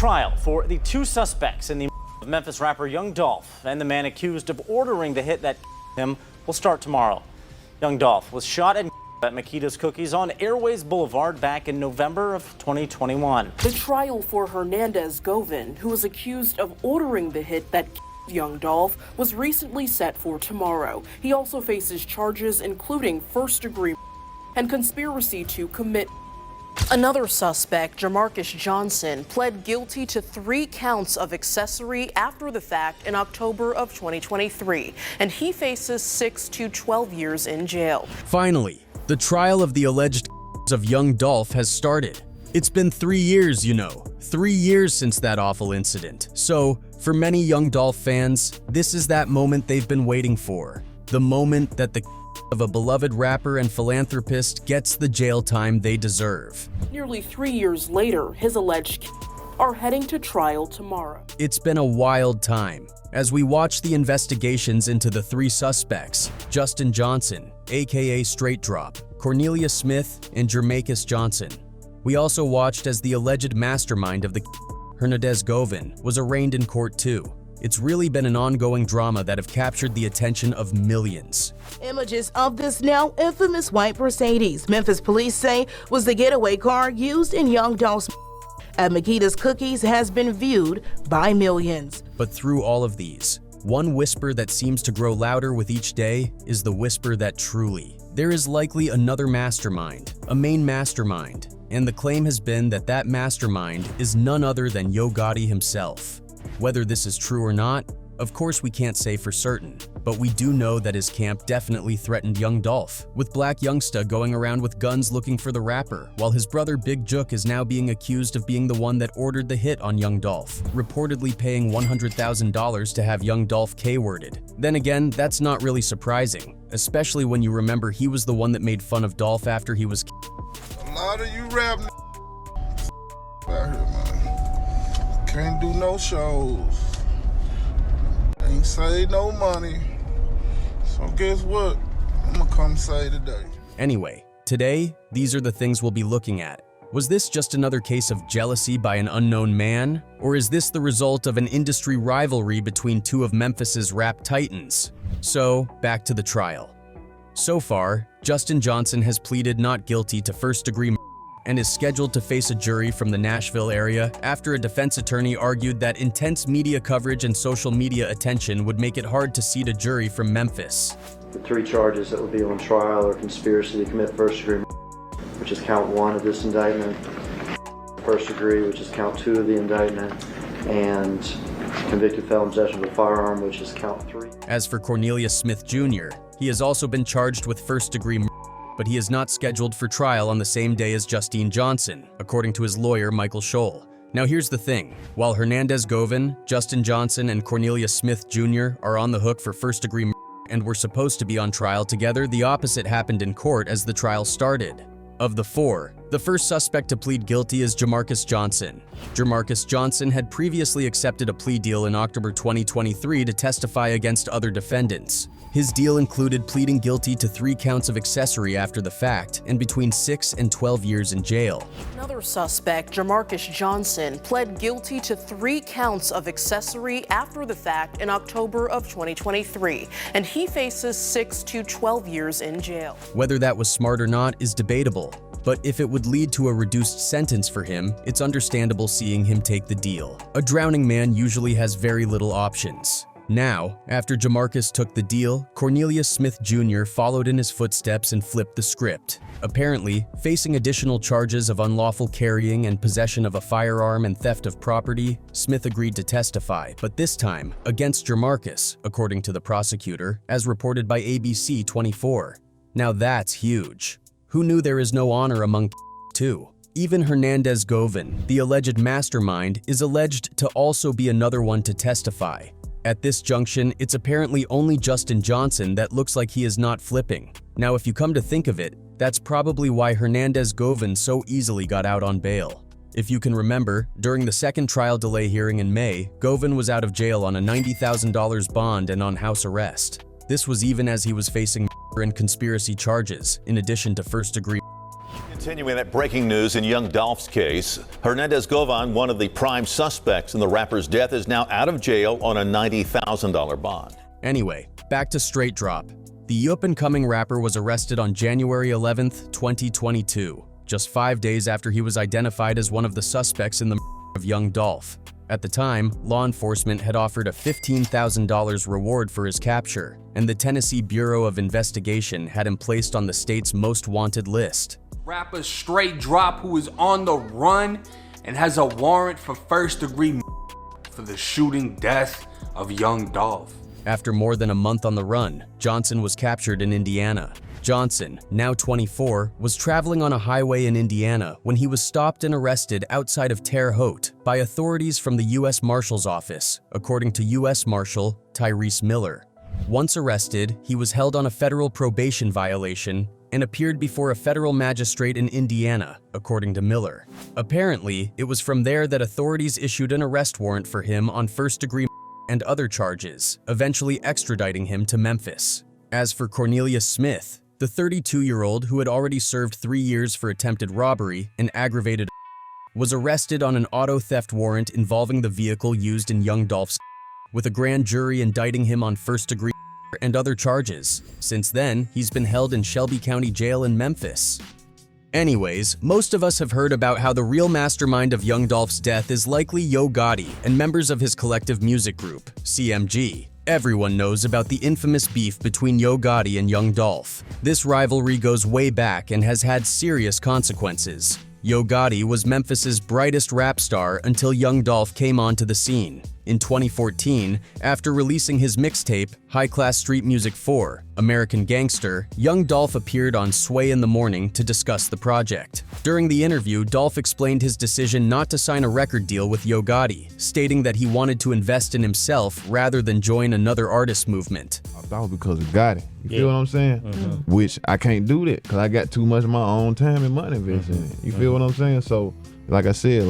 trial for the two suspects in the of Memphis rapper Young Dolph and the man accused of ordering the hit that him will start tomorrow. Young Dolph was shot at Makita's Cookies on Airways Boulevard back in November of 2021. The trial for Hernandez Govan, who was accused of ordering the hit that Young Dolph, was recently set for tomorrow. He also faces charges including first-degree and conspiracy to commit. Another suspect, Jamarcus Johnson, pled guilty to 3 counts of accessory after the fact in October of 2023, and he faces 6 to 12 years in jail. Finally, the trial of the alleged of Young Dolph has started. It's been 3 years, 3 years since that awful incident. So, for many Young Dolph fans, this is that moment they've been waiting for. The moment that the of a beloved rapper and philanthropist gets the jail time they deserve. Nearly 3 years later, his alleged are heading to trial tomorrow. It's been a wild time as we watch the investigations into the 3 suspects, Justin Johnson, aka Straight Drop, Cornelia Smith, and Jamarcus Johnson. We also watched as the alleged mastermind of the Hernandez Govan was arraigned in court too. It's really been an ongoing drama that have captured the attention of millions. Images of this now infamous white Mercedes, Memphis police say, was the getaway car used in Young Dolph's at Makita's Cookies has been viewed by millions. But through all of these, one whisper that seems to grow louder with each day is the whisper that truly, there is likely another mastermind, a main mastermind, and the claim has been that that mastermind is none other than Yo Gotti himself. Whether this is true or not, of course we can't say for certain, but we do know that his camp definitely threatened Young Dolph, with Black Youngsta going around with guns looking for the rapper, while his brother Big Jook is now being accused of being the one that ordered the hit on Young Dolph, reportedly paying $100,000 to have Young Dolph K-worded. Then again, that's not really surprising, especially when you remember he was the one that made fun of Dolph after he was A lot of you rap out here, man. Can't do no shows. Ain't save no money. So guess what? I'm gonna come say today. Anyway, today, these are the things we'll be looking at. Was this just another case of jealousy by an unknown man? Or is this the result of an industry rivalry between 2 of Memphis's rap titans? So, back to the trial. So far, Justin Johnson has pleaded not guilty to first-degree murder and is scheduled to face a jury from the Nashville area after a defense attorney argued that intense media coverage and social media attention would make it hard to seat a jury from Memphis. The 3 charges that would be on trial are conspiracy to commit first-degree murder, which is count 1 of this indictment, first degree, which is count 2 of the indictment, and convicted felon possession of a firearm, which is count 3. As for Cornelia Smith Jr., he has also been charged with first-degree murder, but he is not scheduled for trial on the same day as Justine Johnson, according to his lawyer Michael Scholl. Now here's the thing, while Hernandez Govan, Justin Johnson, and Cornelia Smith Jr. are on the hook for first-degree murder and were supposed to be on trial together, the opposite happened in court as the trial started. Of the 4, the first suspect to plead guilty is Jamarcus Johnson. Jamarcus Johnson had previously accepted a plea deal in October 2023 to testify against other defendants. His deal included pleading guilty to 3 counts of accessory after the fact and between 6 and 12 years in jail. Another suspect, Jamarcus Johnson, pled guilty to 3 counts of accessory after the fact in October of 2023, and he faces 6 to 12 years in jail. Whether that was smart or not is debatable, but if it would lead to a reduced sentence for him, it's understandable seeing him take the deal. A drowning man usually has very little options. Now, after Jamarcus took the deal, Cornelia Smith Jr. followed in his footsteps and flipped the script. Apparently, facing additional charges of unlawful carrying and possession of a firearm and theft of property, Smith agreed to testify, but this time against Jamarcus, according to the prosecutor, as reported by ABC 24. Now that's huge. Who knew there is no honor among two? Even Hernandez Govan, the alleged mastermind, is alleged to also be another one to testify. At this junction, it's apparently only Justin Johnson that looks like he is not flipping. Now, if you come to think of it, that's probably why Hernandez Govan so easily got out on bail. If you can remember, during the second trial delay hearing in May, Govan was out of jail on a $90,000 bond and on house arrest. This was even as he was facing murder and conspiracy charges, in addition to first-degree. Continuing that breaking news in young Dolph's case, Hernandez Govan, one of the prime suspects in the rapper's death, is now out of jail on a $90,000 bond. Anyway, back to Straight Drop. The up-and-coming rapper was arrested on January 11th, 2022, just 5 days after he was identified as one of the suspects in the murder of young Dolph. At the time, law enforcement had offered a $15,000 reward for his capture, and the Tennessee Bureau of Investigation had him placed on the state's most wanted list. Rapper Straight Drop, who is on the run and has a warrant for first-degree for the shooting death of young Dolph. After more than a month on the run, Johnson was captured in Indiana. Johnson, now 24, was traveling on a highway in Indiana when he was stopped and arrested outside of Terre Haute by authorities from the U.S. Marshal's Office, according to U.S. Marshal Tyrese Miller. Once arrested, he was held on a federal probation violation and appeared before a federal magistrate in Indiana, according to Miller. Apparently, it was from there that authorities issued an arrest warrant for him on first-degree and other charges, eventually extraditing him to Memphis. As for Cornelius Smith, the 32-year-old who had already served 3 years for attempted robbery and aggravated was arrested on an auto theft warrant involving the vehicle used in young Dolph's, with a grand jury indicting him on first-degree and other charges. Since then, he's been held in Shelby County Jail in Memphis. Anyways, most of us have heard about how the real mastermind of young Dolph's death is likely Yo Gotti and members of his collective music group, CMG. Everyone knows about the infamous beef between Yo Gotti and young Dolph. This rivalry goes way back and has had serious consequences. Yo Gotti was Memphis's brightest rap star until young Dolph came onto the scene. In 2014, after releasing his mixtape, High Class Street Music 4, American Gangster, young Dolph appeared on Sway in the Morning to discuss the project. During the interview, Dolph explained his decision not to sign a record deal with Yo Gotti, stating that he wanted to invest in himself rather than join another artist movement. I thought it was because of Gotti. You feel what I'm saying? Which I can't do that because I got too much of my own time and money invested in it. You feel what I'm saying? So, like I said,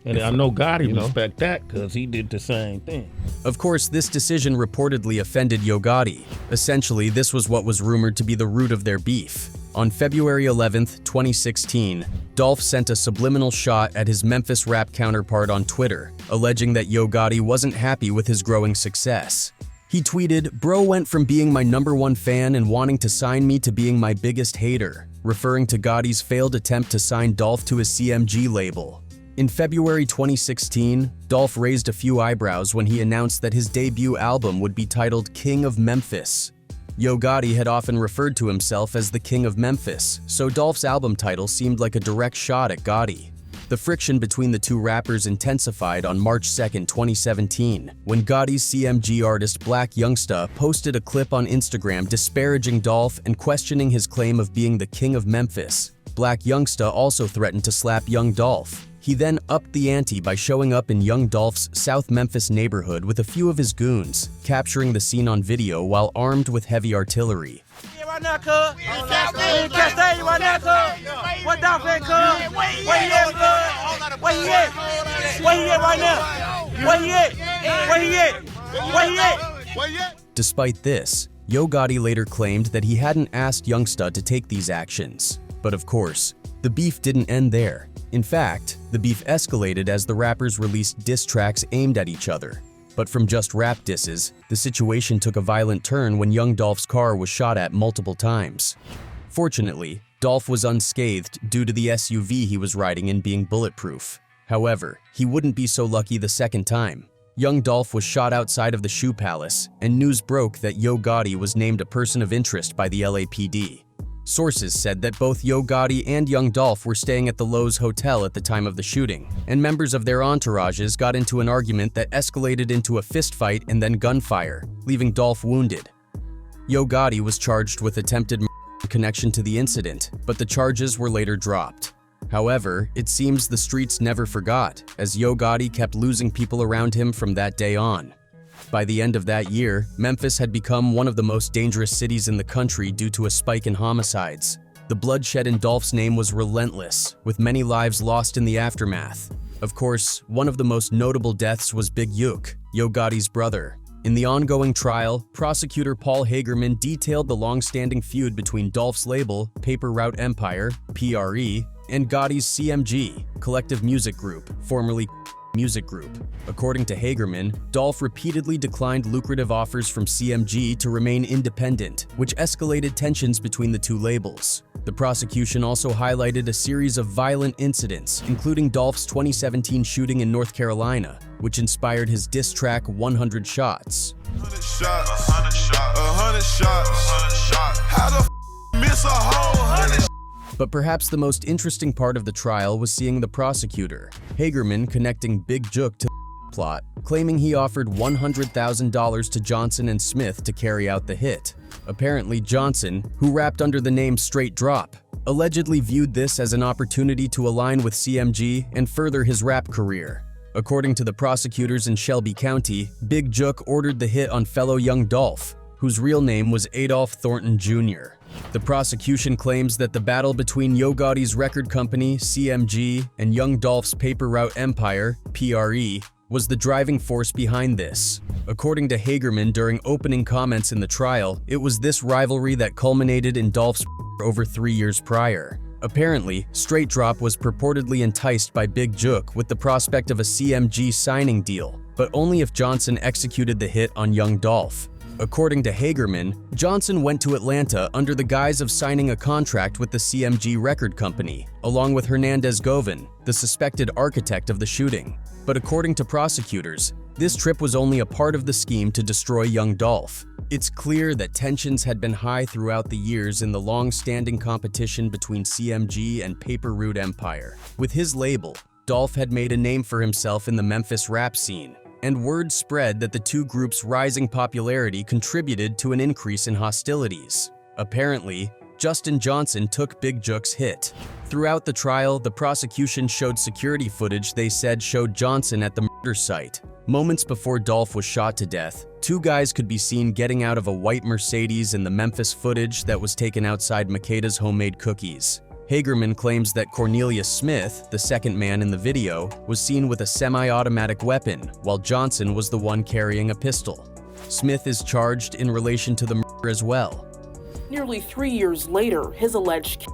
and I know Gotti respect that because he did the same thing. Of course, this decision reportedly offended Yo Gotti. Essentially, this was what was rumored to be the root of their beef. On February 11th, 2016, Dolph sent a subliminal shot at his Memphis rap counterpart on Twitter, alleging that Yo Gotti wasn't happy with his growing success. He tweeted, "Bro went from being my #1 fan and wanting to sign me to being my biggest hater," referring to Gotti's failed attempt to sign Dolph to his CMG label. In February 2016, Dolph raised a few eyebrows when he announced that his debut album would be titled King of Memphis. Yo Gotti had often referred to himself as the King of Memphis, so Dolph's album title seemed like a direct shot at Gotti. The friction between the two rappers intensified on March 2, 2017, when Gotti's CMG artist Black Youngsta posted a clip on Instagram disparaging Dolph and questioning his claim of being the King of Memphis. Black Youngsta also threatened to slap young Dolph. He then upped the ante by showing up in young Dolph's South Memphis neighborhood with a few of his goons, capturing the scene on video while armed with heavy artillery. Right now, cuz. We in Castain right now, cuz. What Dolph at, cuz? Where he at, cuz? Where he at? Where he at right now? Where he at? Where he at? Where he at? Where he at? Despite this, Yo Gotti later claimed that he hadn't asked Youngsta to take these actions. But of course, the beef didn't end there. In fact, the beef escalated as the rappers released diss tracks aimed at each other. But from just rap disses, the situation took a violent turn when young Dolph's car was shot at multiple times. Fortunately, Dolph was unscathed due to the SUV he was riding in being bulletproof. However, he wouldn't be so lucky the second time. Young Dolph was shot outside of the Shoe Palace, and news broke that Yo Gotti was named a person of interest by the LAPD. Sources said that both Yo Gotti and young Dolph were staying at the Lowe's Hotel at the time of the shooting, and members of their entourages got into an argument that escalated into a fistfight and then gunfire, leaving Dolph wounded. Yo Gotti was charged with attempted murder in connection to the incident, but the charges were later dropped. However, it seems the streets never forgot, as Yo Gotti kept losing people around him from that day on. By the end of that year, Memphis had become one of the most dangerous cities in the country due to a spike in homicides. The bloodshed in Dolph's name was relentless, with many lives lost in the aftermath. Of course, one of the most notable deaths was Big Yook, Yo Gotti's brother. In the ongoing trial, prosecutor Paul Hagerman detailed the long-standing feud between Dolph's label, Paper Route Empire, PRE, and Gotti's CMG, Collective Music Group, formerly Music Group. According to Hagerman, Dolph repeatedly declined lucrative offers from CMG to remain independent, which escalated tensions between the two labels. The prosecution also highlighted a series of violent incidents, including Dolph's 2017 shooting in North Carolina, which inspired his diss track 100 Shots. 100 shots, 100 shots. How the miss a whole 100? But perhaps the most interesting part of the trial was seeing the prosecutor, Hagerman, connecting Big Jook to the plot, claiming he offered $100,000 to Johnson and Smith to carry out the hit. Apparently, Johnson, who rapped under the name Straight Drop, allegedly viewed this as an opportunity to align with CMG and further his rap career. According to the prosecutors in Shelby County, Big Jook ordered the hit on fellow Young Dolph, whose real name was Adolph Thornton Jr. The prosecution claims that the battle between Yo Gotti's record company, CMG, and Young Dolph's paper route empire, PRE, was the driving force behind this. According to Hagerman during opening comments in the trial, it was this rivalry that culminated in Dolph's over 3 years prior. Apparently, Straight Drop was purportedly enticed by Big Jook with the prospect of a CMG signing deal, but only if Johnson executed the hit on Young Dolph. According to Hagerman, Johnson went to Atlanta under the guise of signing a contract with the CMG record company, along with Hernandez Govan, the suspected architect of the shooting. But according to prosecutors, this trip was only a part of the scheme to destroy Young Dolph. It's clear that tensions had been high throughout the years in the long-standing competition between CMG and Paper Route Empire. With his label, Dolph had made a name for himself in the Memphis rap scene, and word spread that the two groups' rising popularity contributed to an increase in hostilities. Apparently, Justin Johnson took Big Jook's hit. Throughout the trial, the prosecution showed security footage they said showed Johnson at the murder site. Moments before Dolph was shot to death, two guys could be seen getting out of a white Mercedes in the Memphis footage that was taken outside Makeda's homemade cookies. Hagerman claims that Cornelius Smith, the second man in the video, was seen with a semi-automatic weapon, while Johnson was the one carrying a pistol. Smith is charged in relation to the murder as well. Nearly 3 years later, his alleged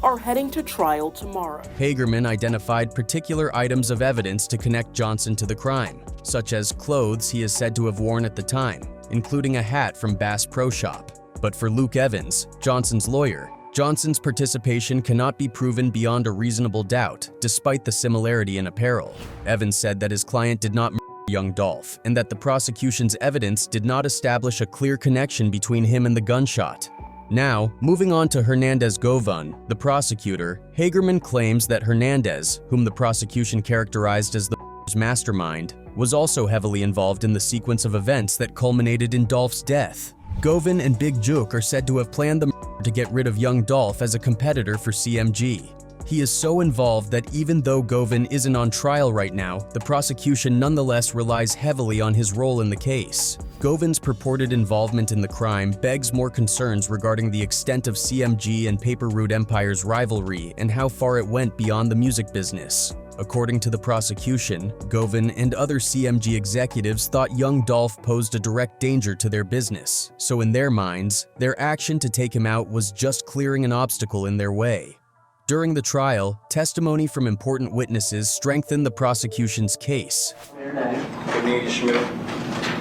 are heading to trial tomorrow. Hagerman identified particular items of evidence to connect Johnson to the crime, such as clothes he is said to have worn at the time, including a hat from Bass Pro Shop. But for Luke Evans, Johnson's lawyer, Johnson's participation cannot be proven beyond a reasonable doubt, despite the similarity in apparel. Evans said that his client did not murder Young Dolph, and that the prosecution's evidence did not establish a clear connection between him and the gunshot. Now, moving on to Hernandez Govan, the prosecutor, Hagerman claims that Hernandez, whom the prosecution characterized as the mastermind, was also heavily involved in the sequence of events that culminated in Dolph's death. Govan and Big Jook are said to have planned the murder to get rid of Young Dolph as a competitor for CMG. He is so involved that even though Govan isn't on trial right now, the prosecution nonetheless relies heavily on his role in the case. Govan's purported involvement in the crime begs more concerns regarding the extent of CMG and Paper Route Empire's rivalry and how far it went beyond the music business. According to the prosecution, Govan and other CMG executives thought Young Dolph posed a direct danger to their business, so in their minds, their action to take him out was just clearing an obstacle in their way. During the trial, testimony from important witnesses strengthened the prosecution's case. Your name? Cornelius Smith.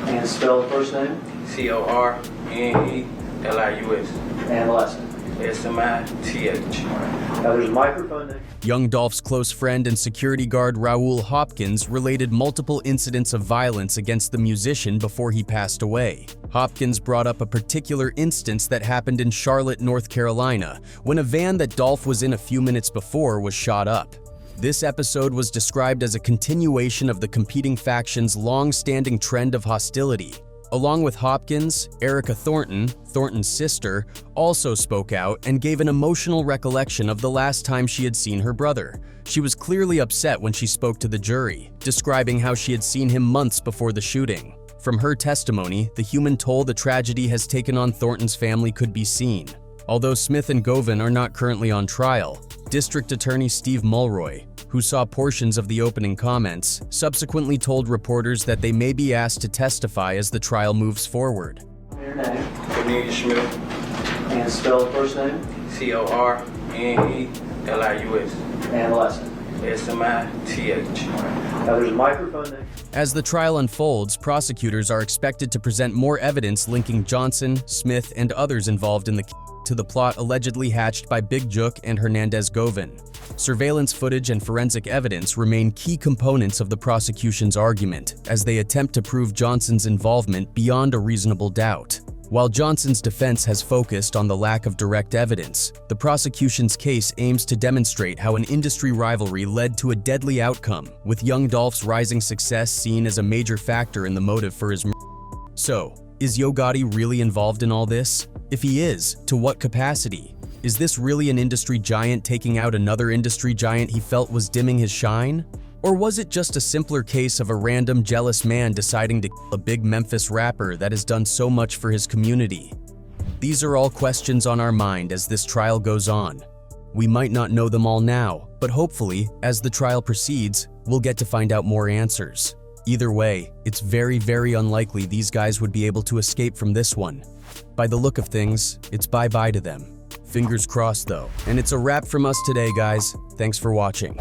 And spell the first name? Cornelius. And the last name? Smith. Now there's a microphone there. Young Dolph's close friend and security guard Raul Hopkins related multiple incidents of violence against the musician before he passed away. Hopkins brought up a particular instance that happened in Charlotte, North Carolina, when a van that Dolph was in a few minutes before was shot up. This episode was described as a continuation of the competing factions' long-standing trend of hostility. Along with Hopkins, Erica Thornton, Thornton's sister, also spoke out and gave an emotional recollection of the last time she had seen her brother. She was clearly upset when she spoke to the jury, describing how she had seen him months before the shooting. From her testimony, the human toll the tragedy has taken on Thornton's family could be seen. Although Smith and Govan are not currently on trial, District Attorney Steve Mulroy, who saw portions of the opening comments, subsequently told reporters that they may be asked to testify as the trial moves forward. Your name? Cornelius Smith. And spell the first name? Cornelius. L-I-U-S. And the last name. S-M-I-T-H. Now there's a microphone there. As the trial unfolds, prosecutors are expected to present more evidence linking Johnson, Smith, and others involved in to the plot allegedly hatched by Big Jook and Hernandez Govan. Surveillance footage and forensic evidence remain key components of the prosecution's argument as they attempt to prove Johnson's involvement beyond a reasonable doubt. While Johnson's defense has focused on the lack of direct evidence, the prosecution's case aims to demonstrate how an industry rivalry led to a deadly outcome, with young Dolph's rising success seen as a major factor in the motive for his murder. So, is Yo Gotti really involved in all this? If he is, to what capacity? Is this really an industry giant taking out another industry giant he felt was dimming his shine? Or was it just a simpler case of a random jealous man deciding to kill a big Memphis rapper that has done so much for his community? These are all questions on our mind as this trial goes on. We might not know them all now, but hopefully, as the trial proceeds, we'll get to find out more answers. Either way, it's very, very unlikely these guys would be able to escape from this one. By the look of things, it's bye-bye to them. Fingers crossed though. And it's a wrap from us today, guys. Thanks for watching.